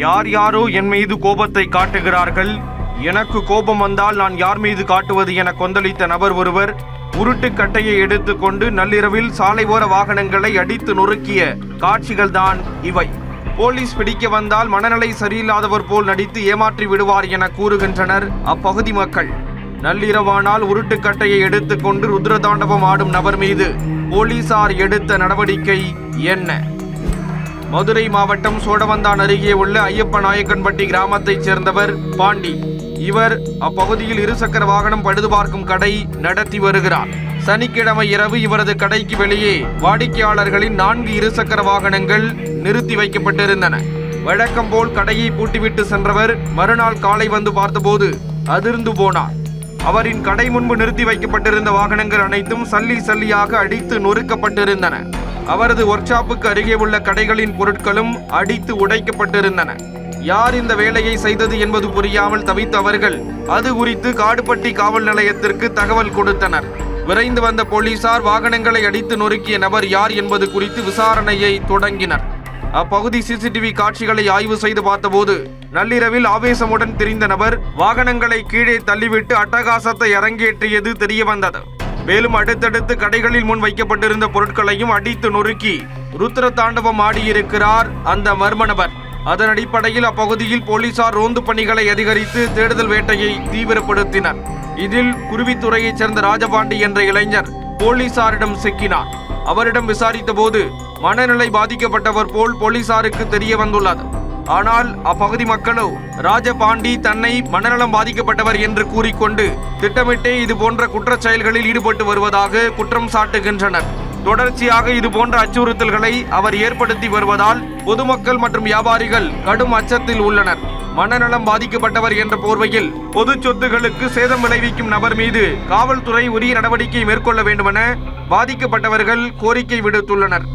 யார் யாரோ என் மீது கோபத்தை காட்டுகிறார்கள். எனக்கு கோபம் வந்தால் நான் யார் மீது காட்டுவது என கொந்தளித்த நபர் ஒருவர் உருட்டுக்கட்டையை எடுத்துக்கொண்டு நள்ளிரவில் சாலை ஓர வாகனங்களை அடித்து நொறுக்கிய காட்சிகள்தான் இவை. போலீஸ் பிடிக்க வந்தால் மனநிலை சரியில்லாதவர் போல் நடித்து ஏமாற்றி விடுவார் என கூறுகின்றனர் அப்பகுதி மக்கள். நள்ளிரவானால் உருட்டுக்கட்டையை எடுத்துக்கொண்டு ருத்ரதாண்டவம் ஆடும் நபர் மீது போலீசார் எடுத்த நடவடிக்கை என்ன? மதுரை மாவட்டம் சோழவந்தான் அருகே உள்ள ஐயப்பநாயக்கன்பட்டி கிராமத்தைச் சேர்ந்தவர் பாண்டி. இவர் அப்பகுதியில் இருசக்கர வாகனம் பழுது பார்க்கும் கடை நடத்தி வருகிறார். சனிக்கிழமை இரவு இவரது கடைக்கு வெளியே வாடிக்கையாளர்களின் 4 இருசக்கர வாகனங்கள் நிறுத்தி வைக்கப்பட்டிருந்தன. வழக்கம் போல் கடையை பூட்டிவிட்டு சென்றவர் மறுநாள் காலை வந்து பார்த்தபோது அதிர்ந்து போனார். அவரின் கடை முன்பு நிறுத்தி வைக்கப்பட்டிருந்த வாகனங்கள் அனைத்தும் சல்லி சல்லியாக அடித்து நொறுக்கப்பட்டிருந்தன. அவரது ஒர்க் ஷாப்புக்கு அருகே உள்ள கடைகளின் பொருட்களும் அடித்து உடைக்கப்பட்டிருந்தன. யார் இந்த வேலையை செய்தது என்பது புரியாமல் தவித்த அவர்கள் அது குறித்து காடுபட்டி காவல் நிலையத்திற்கு தகவல் கொடுத்தனர். விரைந்து வந்த போலீசார் வாகனங்களை அடித்து நொறுக்கிய நபர் யார் என்பது குறித்து விசாரணையை தொடங்கினர். அப்பகுதி சிசிடிவி காட்சிகளை ஆய்வு செய்து பார்த்தபோது நள்ளிரவில் ஆவேசமுடன் திரிந்த நபர் வாகனங்களை கீழே தள்ளிவிட்டு அட்டகாசத்தை அரங்கேற்றியது தெரிய வந்தது. மேலும் அடுத்தடுத்து கடைகளில் முன் வைக்கப்பட்டிருந்த பொருட்களையும் அடித்து நொறுக்கி ருத்ர தாண்டவம் ஆடியிருக்கிறார் அந்த மர்ம நபர். அதன் அடிப்படையில் அப்பகுதியில் போலீசார் ரோந்து பணிகளை அதிகரித்து தேடுதல் வேட்டையை தீவிரப்படுத்தினர். இதில் குருவித்துறையைச் சேர்ந்த ராஜபாண்டி என்ற இளைஞர் போலீசாரிடம் சிக்கினார். அவரிடம் விசாரித்த போது மனநிலை பாதிக்கப்பட்டவர் போல் போலீசாருக்கு தெரிய வந்துள்ளது. ஆனால் அப்பகுதி மக்களோ ராஜபாண்டி தன்னை மனநலம் பாதிக்கப்பட்டவர் என்று கூறிக்கொண்டு திட்டமிட்டே இது போன்ற குற்றச் செயல்களில் ஈடுபட்டு வருவதாக குற்றம் சாட்டுகின்றனர். தொடர்ச்சியாக இது போன்ற அச்சுறுத்தல்களை அவர் ஏற்படுத்தி வருவதால் பொதுமக்கள் மற்றும் வியாபாரிகள் கடும் அச்சத்தில் உள்ளனர். மனநலம் பாதிக்கப்பட்டவர் என்ற போர்வையில் பொது சொத்துகளுக்கு சேதம் விளைவிக்கும் நபர் மீது காவல்துறை உரிய நடவடிக்கை மேற்கொள்ள வேண்டுமென பாதிக்கப்பட்டவர்கள் கோரிக்கை விடுத்துள்ளனர்.